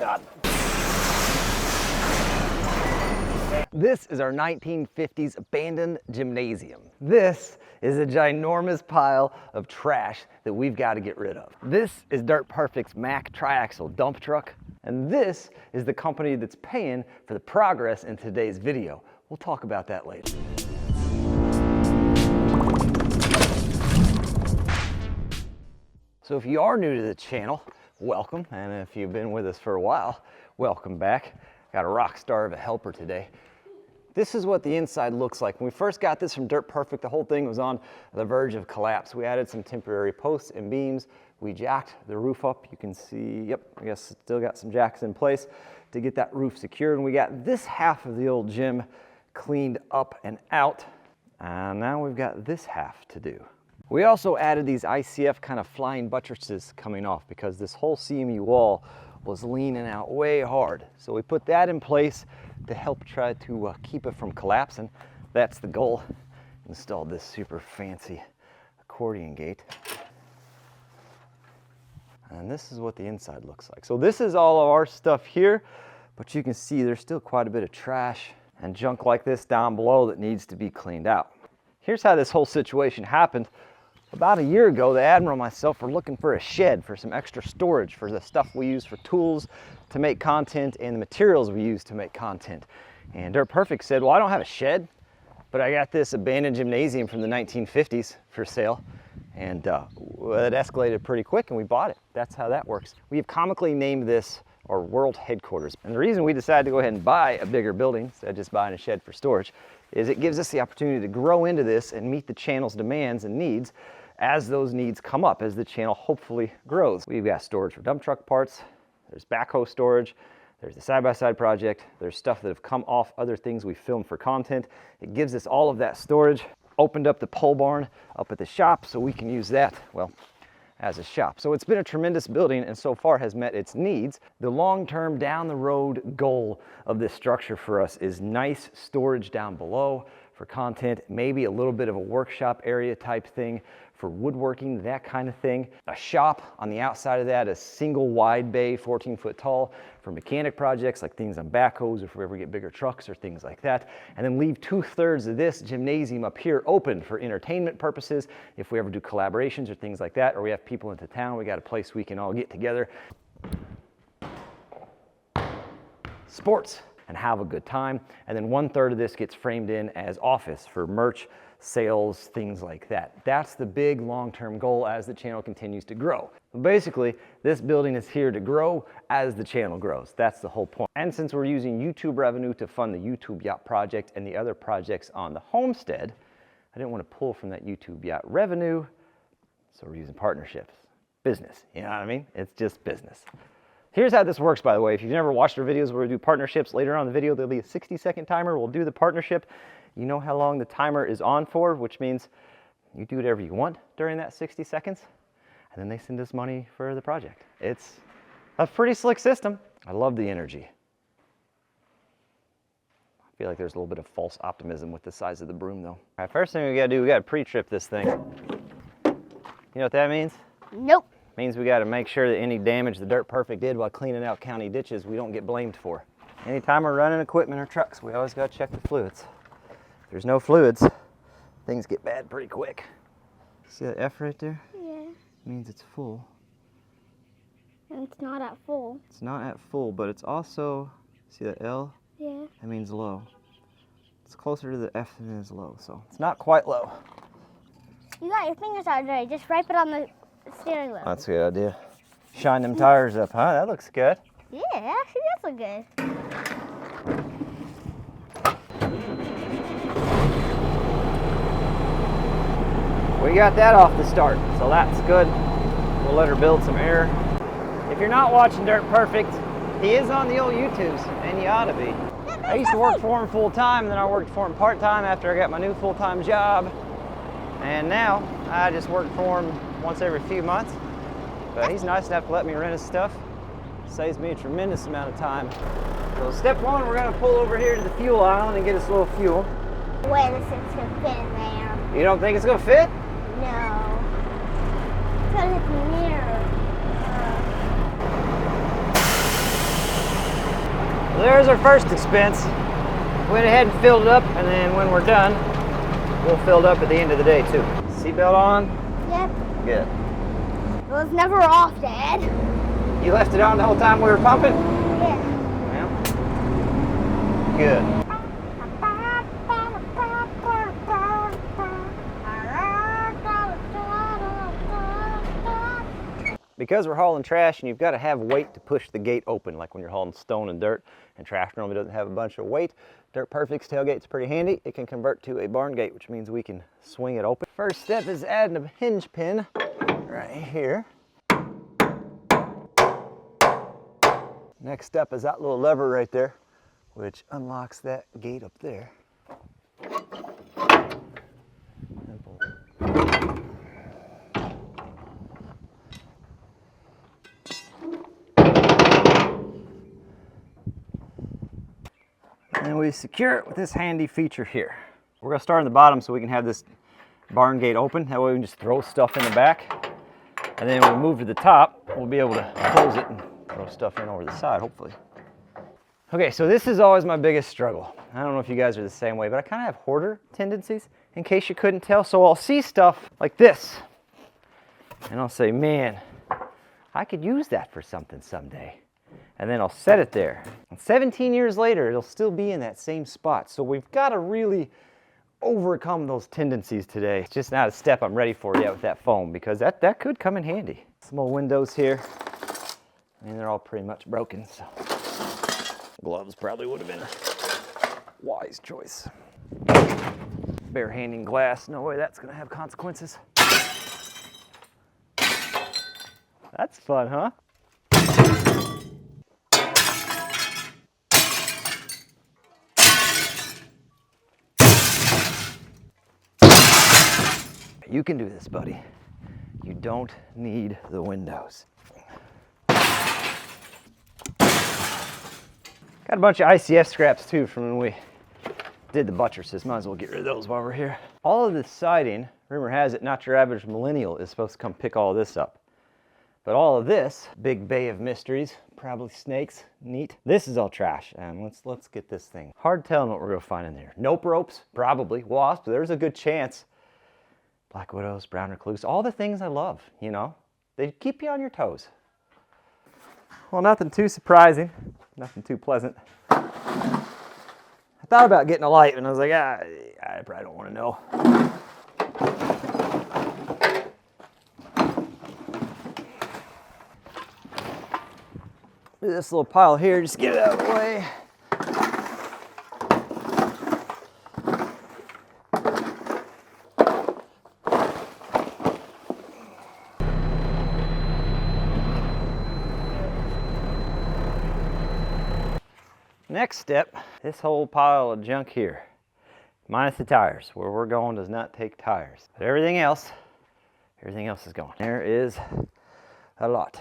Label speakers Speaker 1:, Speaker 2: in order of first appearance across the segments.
Speaker 1: God. This is our 1950s abandoned gymnasium. This is a ginormous pile of trash that we've got to get rid of. This is Dirt Perfect's Mack triaxle dump truck, and this is the company that's paying for the progress in today's video. We'll talk about that later. So if you are new to the channel, welcome, and if you've been with us for a while, welcome back. Got a rock star of a helper today. This is what the inside looks like. When we first got this from Dirt Perfect, the whole thing was on the verge of collapse. We added some temporary posts and beams. We jacked the roof up. You can see, yep, I guess still got some jacks in place to get that roof secured. And we got this half of the old gym cleaned up and out. And now we've got this half to do. We also added these ICF kind of flying buttresses coming off because this whole CMU wall was leaning out way hard. So we put that in place to help try to keep it from collapsing. That's the goal. Installed this super fancy accordion gate. And this is what the inside looks like. So this is all of our stuff here, but you can see there's still quite a bit of trash and junk like this down below that needs to be cleaned out. Here's how this whole situation happened. About a year ago, the Admiral and myself were looking for a shed for some extra storage for the stuff we use for tools to make content and the materials we use to make content. And Dirt Perfect said, well, I don't have a shed, but I got this abandoned gymnasium from the 1950s for sale. And it escalated pretty quick and we bought it. That's how that works. We have comically named this our world headquarters. And the reason we decided to go ahead and buy a bigger building instead of just buying a shed for storage is it gives us the opportunity to grow into this and meet the channel's demands and needs as those needs come up, as the channel hopefully grows. We've got storage for dump truck parts, there's backhoe storage, there's the side-by-side project, there's stuff that have come off other things we filmed for content. It gives us all of that storage. Opened up the pole barn up at the shop so we can use that, well, as a shop. So it's been a tremendous building and so far has met its needs. The long-term down the road goal of this structure for us is nice storage down below for content, maybe a little bit of a workshop area type thing for woodworking, that kind of thing. A shop on the outside of that, a single wide bay, 14-foot tall for mechanic projects like things on backhoes or if we ever get bigger trucks or things like that. And then leave 2/3 of this gymnasium up here open for entertainment purposes. If we ever do collaborations or things like that, or we have people into town, we got a place we can all get together. Sports and have a good time. And then 1/3 of this gets framed in as office for merch, sales, things like that. That's the big long-term goal as the channel continues to grow. Basically, this building is here to grow as the channel grows. That's the whole point. And since we're using YouTube revenue to fund the YouTube yacht project and the other projects on the homestead, I didn't want to pull from that YouTube yacht revenue, so we're using partnerships. Business, you know what I mean? It's just business. Here's how this works, by the way. If you've never watched our videos where we do partnerships, later on in the video, there'll be a 60-second timer. We'll do the partnership. You know how long the timer is on for, which means you do whatever you want during that 60 seconds, and then they send us money for the project. It's a pretty slick system. I love the energy. I feel like there's a little bit of false optimism with the size of the broom, though. All right, first thing we gotta do, we gotta pre-trip this thing. You know what that means?
Speaker 2: Nope.
Speaker 1: Means we got to make sure that any damage the Dirt Perfect did while cleaning out county ditches, we don't get blamed for. Anytime we're running equipment or trucks, we always got to check the fluids. If there's no fluids, things get bad pretty quick. See that F right there?
Speaker 2: Yeah.
Speaker 1: It means it's full.
Speaker 2: And it's not at full.
Speaker 1: It's not at full, but it's also, see that L?
Speaker 2: Yeah.
Speaker 1: That means low. It's closer to the F than it is low, so it's not quite low.
Speaker 2: You got your fingers out dirty. Just wipe it on the steering wheel.
Speaker 1: That's a good idea. Shine them tires up, huh? That looks good.
Speaker 2: Yeah, actually does look good.
Speaker 1: We got that off the start, so that's good. We'll let her build some air. If you're not watching Dirt Perfect, he is on the old YouTubes, and you ought to be. I used to work for him full time, and then I worked for him part time after I got my new full-time job. And now I just work for him once every few months. But he's nice enough to let me rent his stuff. Saves me a tremendous amount of time. So step one, we're gonna pull over here to the fuel aisle and get us a little fuel.
Speaker 2: Wait, this is gonna fit in there.
Speaker 1: You don't think it's gonna fit?
Speaker 2: No. Because it's near.
Speaker 1: there's our first expense. Went ahead and filled it up, and then when we're done, we'll fill it up at the end of the day too. Seatbelt on?
Speaker 2: Yep.
Speaker 1: Good.
Speaker 2: It was never off, Dad.
Speaker 1: You left it on the whole time we were pumping?
Speaker 2: Yeah.
Speaker 1: Well, good. Because we're hauling trash and you've got to have weight to push the gate open, like when you're hauling stone and dirt, and trash normally doesn't have a bunch of weight. Dirt Perfect's tailgate's pretty handy. It can convert to a barn gate, which means we can swing it open. First step is adding a hinge pin right here. Next step is that little lever right there, which unlocks that gate up there. And we secure it with this handy feature here. We're gonna start on the bottom so we can have this barn gate open. That way we can just throw stuff in the back. And then when we move to the top, we'll be able to close it and throw stuff in over the side, hopefully. Okay, so this is always my biggest struggle. I don't know if you guys are the same way, but I kind of have hoarder tendencies, in case you couldn't tell. So I'll see stuff like this, and I'll say, man, I could use that for something someday. And then I'll set it there. And 17 years later, it'll still be in that same spot. So we've got to really overcome those tendencies today. It's just not a step I'm ready for yet with that foam, because that could come in handy. Some old windows here. I mean, they're all pretty much broken, so gloves probably would have been a wise choice. Bare-handing glass, no way that's gonna have consequences. That's fun, huh? You can do this, buddy. You don't need the windows. Got a bunch of ICF scraps too from when we did the buttresses. Might as well get rid of those while we're here. All of this siding, rumor has it, not your average millennial is supposed to come pick all this up. But all of this, big bay of mysteries, probably snakes, neat. This is all trash, and let's get this thing. Hard telling what we're gonna find in there. Nope ropes, probably. Wasps, there's a good chance. Black widows, brown recluse, all the things I love, you know? They keep you on your toes. Well, nothing too surprising, nothing too pleasant. I thought about getting a light, and I was like, I probably don't want to know. This little pile here, just get it out of the way. Next step, this whole pile of junk here, minus the tires. Where we're going does not take tires. But everything else is going. There is a lot.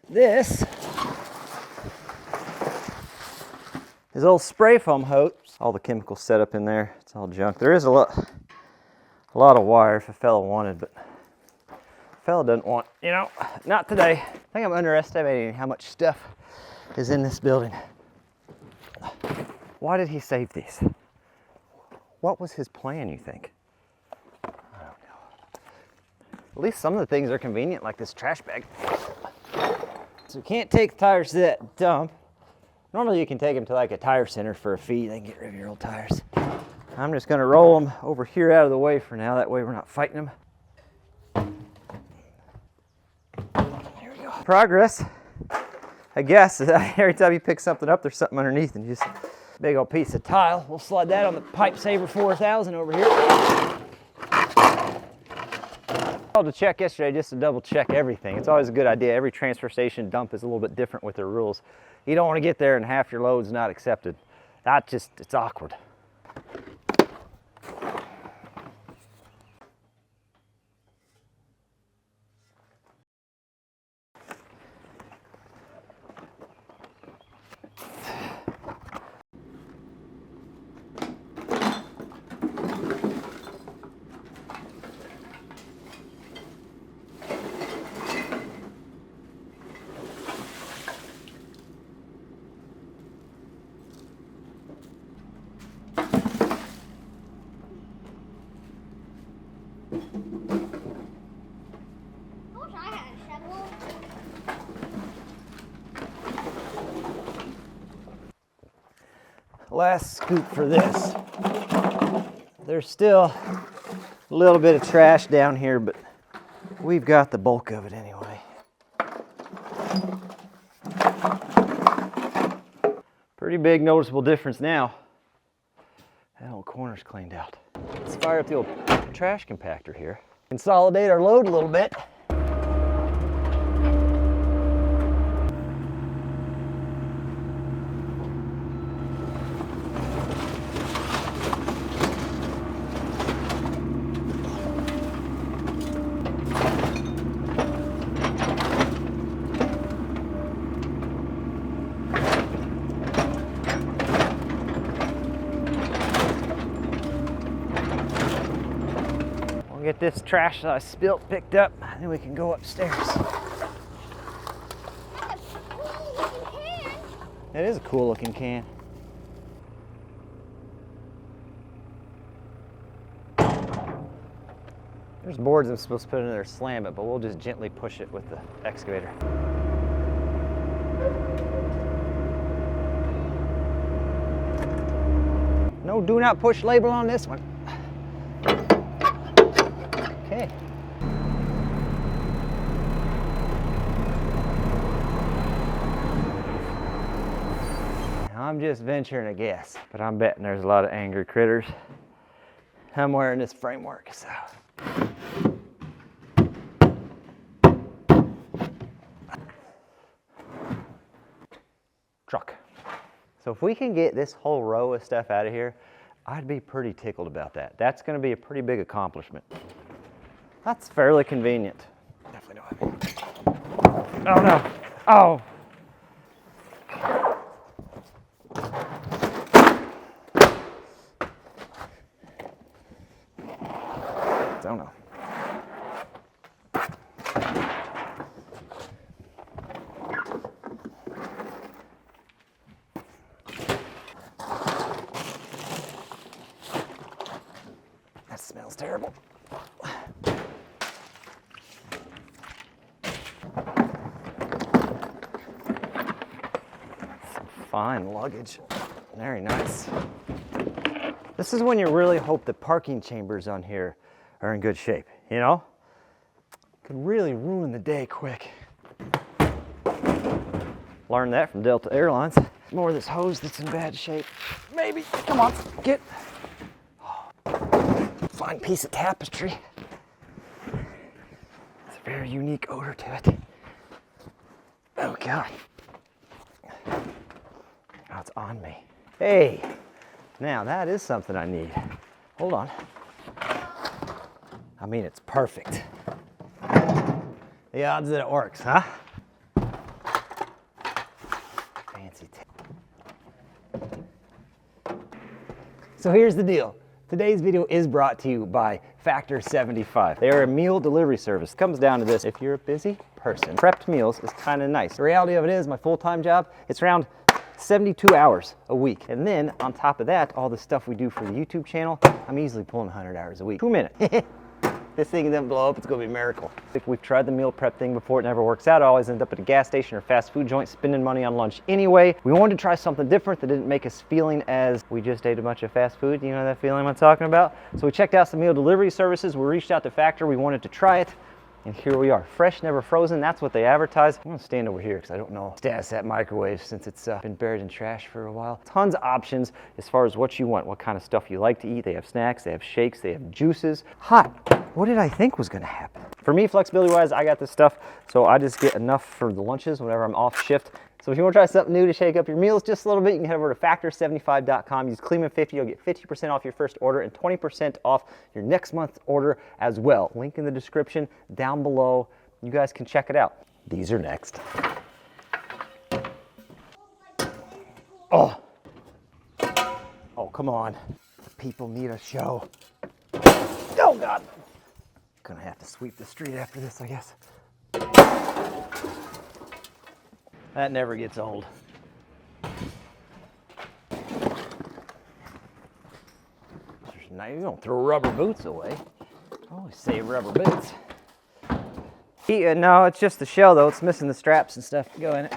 Speaker 1: This is old spray foam hose. All the chemicals set up in there. It's all junk. There is a lot of wire if a fella wanted, but a fella doesn't want, you know, not today. I think I'm underestimating how much stuff is in this building. Why did he save these? What was his plan, you think? I don't know. At least some of the things are convenient, like this trash bag. So you can't take the tires to that dump. Normally you can take them to like a tire center for a fee, then get rid of your old tires. I'm just gonna roll them over here out of the way for now, that way we're not fighting them. There we go. Progress. I guess every time you pick something up, there's something underneath, and just big old piece of tile. We'll slide that on the Pipe Saver 4000 over here. Called to check yesterday just to double check everything. It's always a good idea. Every transfer station dump is a little bit different with their rules. You don't want to get there and half your load's not accepted. It's awkward.
Speaker 2: wish I had a shovel.
Speaker 1: Last scoop for this. There's still a little bit of trash down here, but we've got the bulk of it anyway. Pretty big noticeable difference now. That old corner's cleaned out. Let's fire up the old trash compactor here. Consolidate our load a little bit. Get this trash that I spilt picked up, and then we can go upstairs.
Speaker 2: That's a cool looking can.
Speaker 1: It is a cool looking can. There's boards I'm supposed to put in there to slam it, but we'll just gently push it with the excavator. No do not push label on this one. Okay. Now I'm just venturing a guess, but I'm betting there's a lot of angry critters somewhere in this framework. So. Truck. So if we can get this whole row of stuff out of here, I'd be pretty tickled about that. That's going to be a pretty big accomplishment. That's fairly convenient. Definitely know what I mean. Oh no. Oh. Don't know. That smells terrible. Fine luggage. Very nice. This is when you really hope the parking chambers on here are in good shape, you know? Could really ruin the day quick. Learned that from Delta Airlines. More of this hose that's in bad shape. Maybe. Come on, get. Fine piece of tapestry. It's a very unique odor to it. Oh God. Oh, it's on me. Hey, now that is something I need. Hold on. I mean, it's perfect. The odds that it works, huh? Fancy tape. So here's the deal. Today's video is brought to you by Factor 75. They are a meal delivery service. It comes down to this. If you're a busy person, prepped meals is kind of nice. The reality of it is my full-time job, it's around 72 hours a week. And then on top of that, all the stuff we do for the YouTube channel, I'm easily pulling 100 hours a week. 2 minutes. This thing doesn't blow up, it's gonna be a miracle. If we've tried the meal prep thing before, it never works out. I always end up at a gas station or fast food joint spending money on lunch anyway. We wanted to try something different that didn't make us feeling as we just ate a bunch of fast food. You know that feeling I'm talking about? So we checked out some meal delivery services. We reached out to Factor. We wanted to try it. And here we are, fresh, never frozen. That's what they advertise. I'm gonna stand over here because I don't know status that microwave since it's been buried in trash for a while. Tons of options as far as what you want, what kind of stuff you like to eat. They have snacks, they have shakes, they have juices. Hot. What did I think was gonna happen? For me, flexibility wise, I got this stuff, so I just get enough for the lunches whenever I'm off shift. So if you want to try something new to shake up your meals just a little bit, you can head over to factor75.com. Use Kleeman50. You'll get 50% off your first order and 20% off your next month's order as well. Link in the description down below. You guys can check it out. These are next. Oh. Oh, come on. People need a show. Oh, God. Gonna have to sweep the street after this, I guess. That never gets old. You don't throw rubber boots away. Always say rubber boots. No, it's just the shell though. It's missing the straps and stuff to go in it.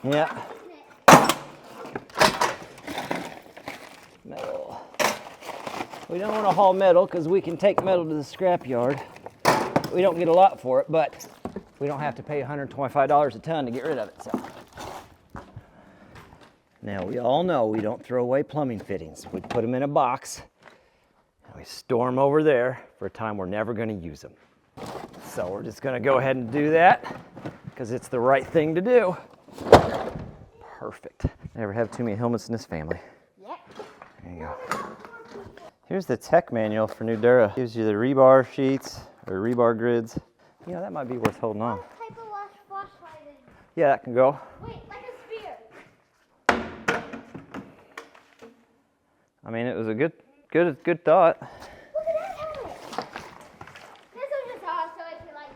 Speaker 1: Yeah. Metal. We don't want to haul metal because we can take metal to the scrap yard. We don't get a lot for it, but we don't have to pay $125 a ton to get rid of it. So. Now we all know we don't throw away plumbing fittings. We put them in a box and we store them over there for a time we're never going to use them. So we're just going to go ahead and do that because it's the right thing to do. Perfect. Never have too many helmets in this family.
Speaker 2: Yep.
Speaker 1: There you go. Here's the tech manual for Nudura. Gives you the rebar sheets or rebar grids. You know, that might be worth holding on.
Speaker 2: What type of flashlight is it?
Speaker 1: Yeah, that can go.
Speaker 2: Wait, like a sphere.
Speaker 1: I mean, it was a good thought.
Speaker 2: Look at that helmet. This was just off so I could like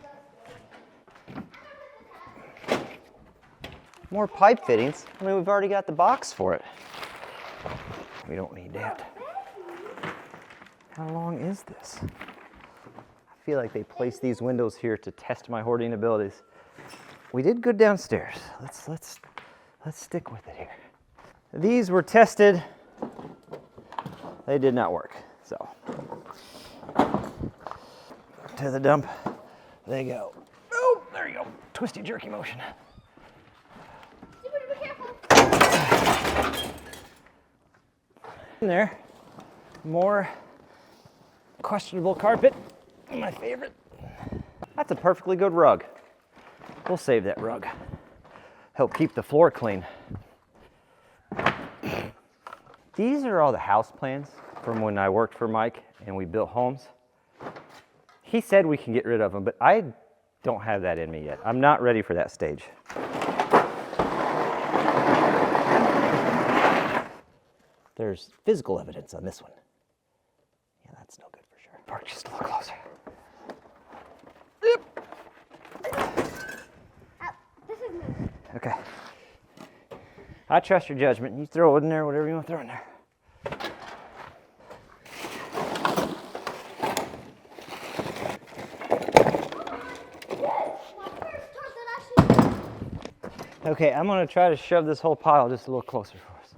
Speaker 2: go.
Speaker 1: More pipe fittings. I mean, we've already got the box for it. We don't need that. How long is this? I feel like they placed these windows here to test my hoarding abilities. We did good downstairs. Let's stick with it here. These were tested. They did not work. So to the dump they go. Oh, there you go. Twisty jerky motion.
Speaker 2: Be careful.
Speaker 1: In there, more questionable carpet. My favorite. That's a perfectly good rug. We'll save that rug. Help keep the floor clean. These are all the house plans from when I worked for Mike and we built homes. He said we can get rid of them, but I don't have that in me yet. I'm not ready for that stage. There's physical evidence on this one. Yeah, that's no good for sure. Park just a little closer.
Speaker 2: This is me.
Speaker 1: Okay. I trust your judgment. You throw it in there, whatever you want to throw in there. Okay, I'm going to try to shove this whole pile just a little closer for us.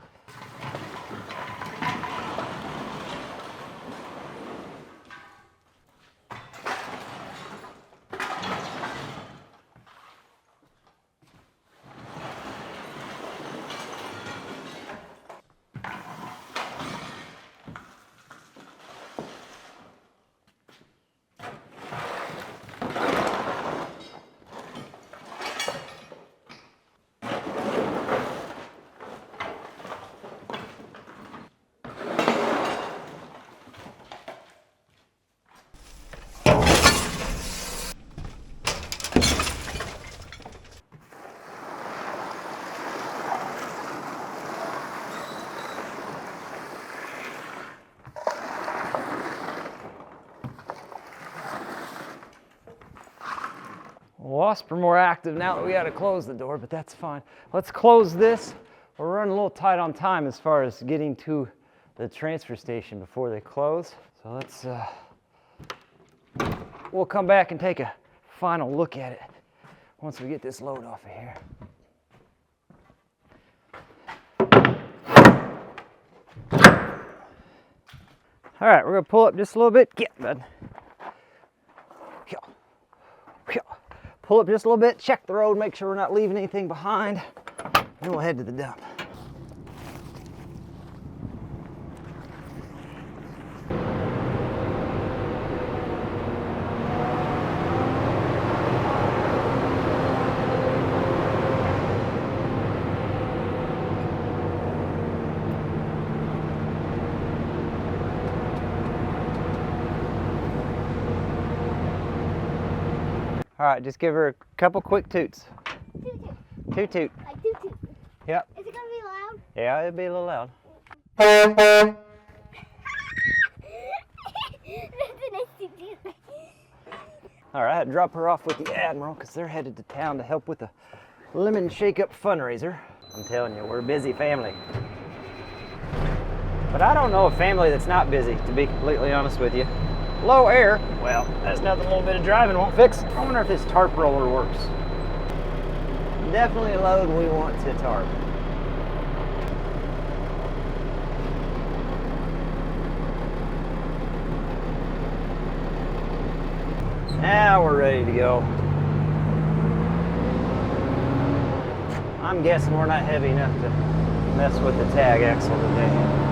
Speaker 1: Wasps are more active now that we got to close the door, but that's fine. Let's close this. We're running a little tight on time as far as getting to the transfer station before they close. So let's, we'll come back and take a final look at it once we get this load off of here. All right, we're gonna pull up just a little bit. Get, bud. Pull up just a little bit, check the road, make sure we're not leaving anything behind. Then we'll head to the dump. All right, just give her a couple quick toots. Toot toot.
Speaker 2: Like toot toot.
Speaker 1: Yep.
Speaker 2: Is it gonna be loud?
Speaker 1: Yeah, it'll be a little loud.
Speaker 2: That's a nice toot toot.
Speaker 1: All right, I had to drop her off with the Admiral because they're headed to town to help with a lemon shake-up fundraiser. I'm telling you, we're a busy family. But I don't know a family that's not busy, to be completely honest with you. Low air, well, that's nothing a little bit of driving won't fix. I wonder if this tarp roller works. Definitely a load we want to tarp. Now we're ready to go. I'm guessing we're not heavy enough to mess with the tag axle today.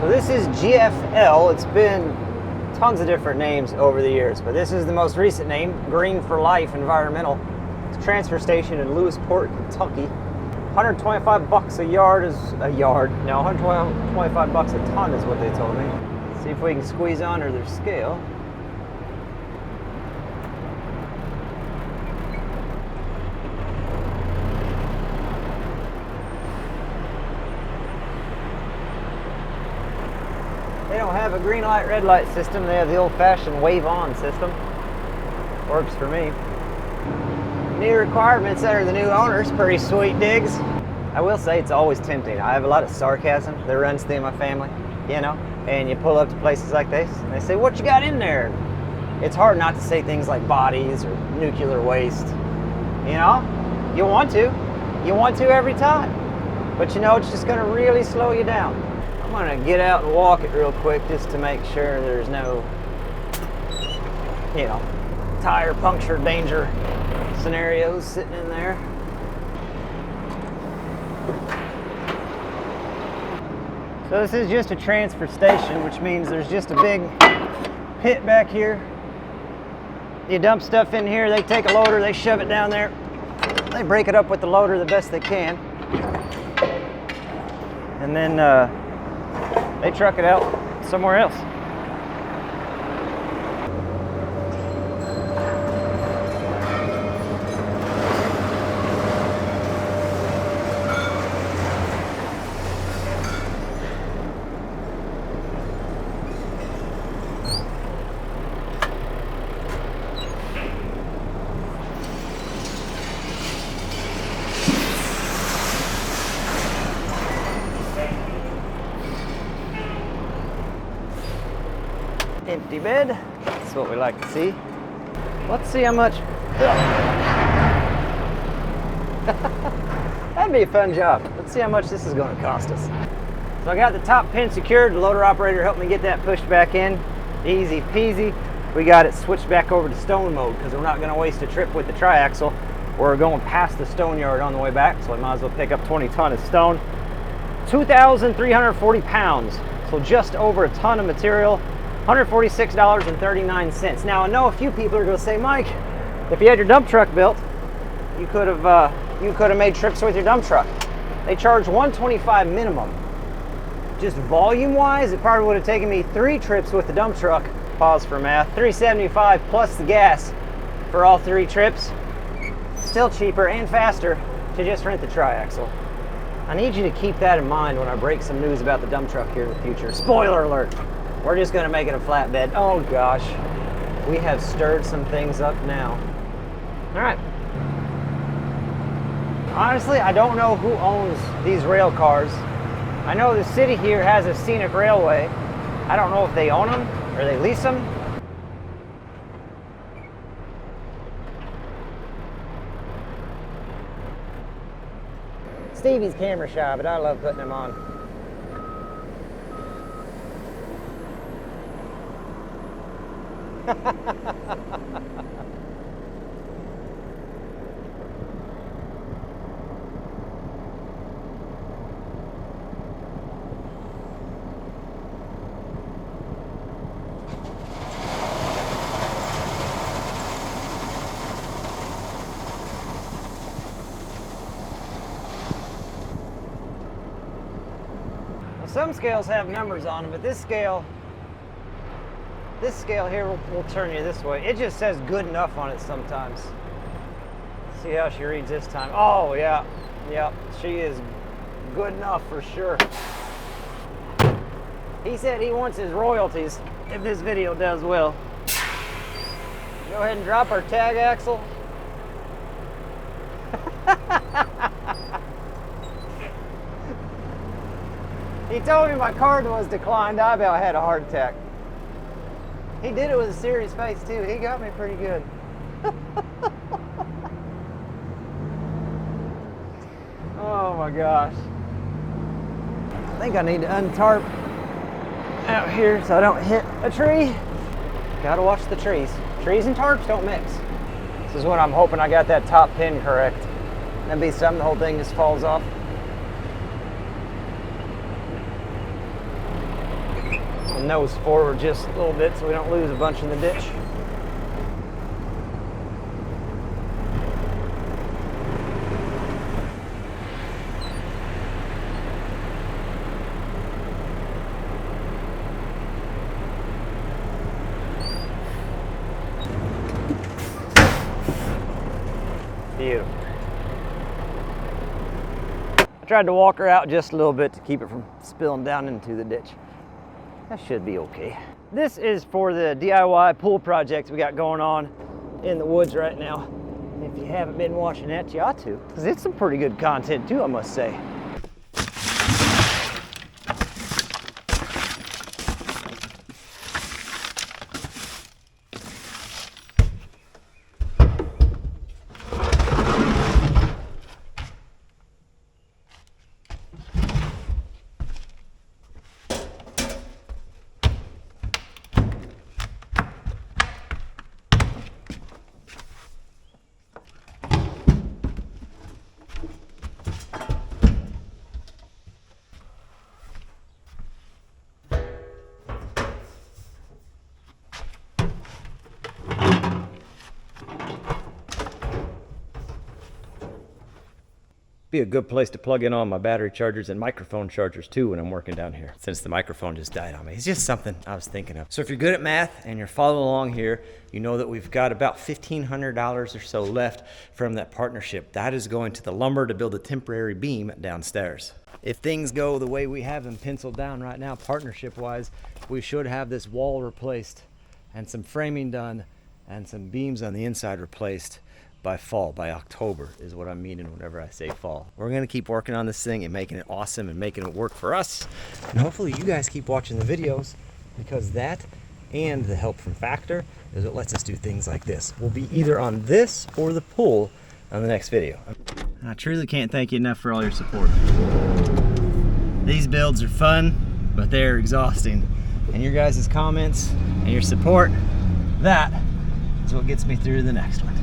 Speaker 1: This is GFL. It's been tons of different names over the years, but this is the most recent name, Green for Life Environmental. It's a transfer station in Lewisport, Kentucky. 125 bucks a yard is a yard. No, 125 bucks a ton is what they told me. Let's see if we can squeeze under their scale. They don't have a green light, red light system. They have the old-fashioned wave-on system. Works for me. New requirements under the new owners. Pretty sweet digs. I will say it's always tempting. I have a lot of sarcasm that runs through my family, you know, and you pull up to places like this and they say, "What you got in there?" It's hard not to say things like bodies or nuclear waste. You know, you want to every time, but you know it's just going to really slow you down. I'm gonna get out and walk it real quick just to make sure there's no, you know, tire puncture danger scenarios sitting in there. So this is just a transfer station, which means there's just a big pit back here. You dump stuff in here, they take a loader, they shove it down there. They break it up with the loader the best they can. And then they truck it out somewhere else. Empty bed, that's what we like to see. Let's see how much. That'd be a fun job. Let's see how much this is going to cost us. So I got the top pin secured. The loader operator helped me get that pushed back in. Easy peasy. We got it switched back over to stone mode because we're not going to waste a trip with the triaxle. We're going past the stone yard on the way back, so I might as well pick up 20 ton of stone. 2,340 pounds, so just over a ton of material. $146.39. Now I know a few people are going to say, Mike, if you had your dump truck built, you could have made trips with your dump truck. They charge $125 minimum. Just volume wise, it probably would have taken me 3 trips with the dump truck. Pause for math. $375 plus the gas for all 3 trips. Still cheaper and faster to just rent the triaxle. I need you to keep that in mind when I break some news about the dump truck here in the future. Spoiler alert. We're just going to make it a flatbed. Oh gosh, we have stirred some things up now. All right. Honestly, I don't know who owns these rail cars. I know the city here has a scenic railway. I don't know if they own them or they lease them. Stevie's camera shy, but I love putting them on. Some scales have numbers on them, but this scale This scale here will turn you this way. It just says good enough on it sometimes. See how she reads this time. Oh, yeah. Yep, she is good enough for sure. He said he wants his royalties if this video does well. Go ahead and drop our tag axle. He told me my card was declined. I about had a heart attack. He did it with a serious face too. He got me pretty good. Oh my gosh. I think I need to untarp out here so I don't hit a tree. Gotta watch the trees. Trees and tarps don't mix. This is when I'm hoping I got that top pin correct. That'd be something the whole thing just falls off. Nose forward just a little bit so we don't lose a bunch in the ditch. Beautiful. I tried to walk her out just a little bit to keep it from spilling down into the ditch. That should be okay. This is for the DIY pool project we got going on in the woods right now. And if you haven't been watching that, you ought to, because it's some pretty good content too, I must say. Be a good place to plug in all my battery chargers and microphone chargers too when I'm working down here, since the microphone just died on me. It's just something I was thinking of. So if you're good at math and you're following along here, you know that we've got about $1,500 or so left from that partnership. That is going to the lumber to build a temporary beam downstairs. If things go the way we have them penciled down right now, partnership-wise, we should have this wall replaced and some framing done and some beams on the inside replaced by fall, by October is what I'm meaning whenever I say fall. We're gonna keep working on this thing and making it awesome and making it work for us. And hopefully you guys keep watching the videos, because that and the help from Factor is what lets us do things like this. We'll be either on this or the pool on the next video. I truly can't thank you enough for all your support. These builds are fun, but they're exhausting. And your guys' comments and your support, that is what gets me through the next one.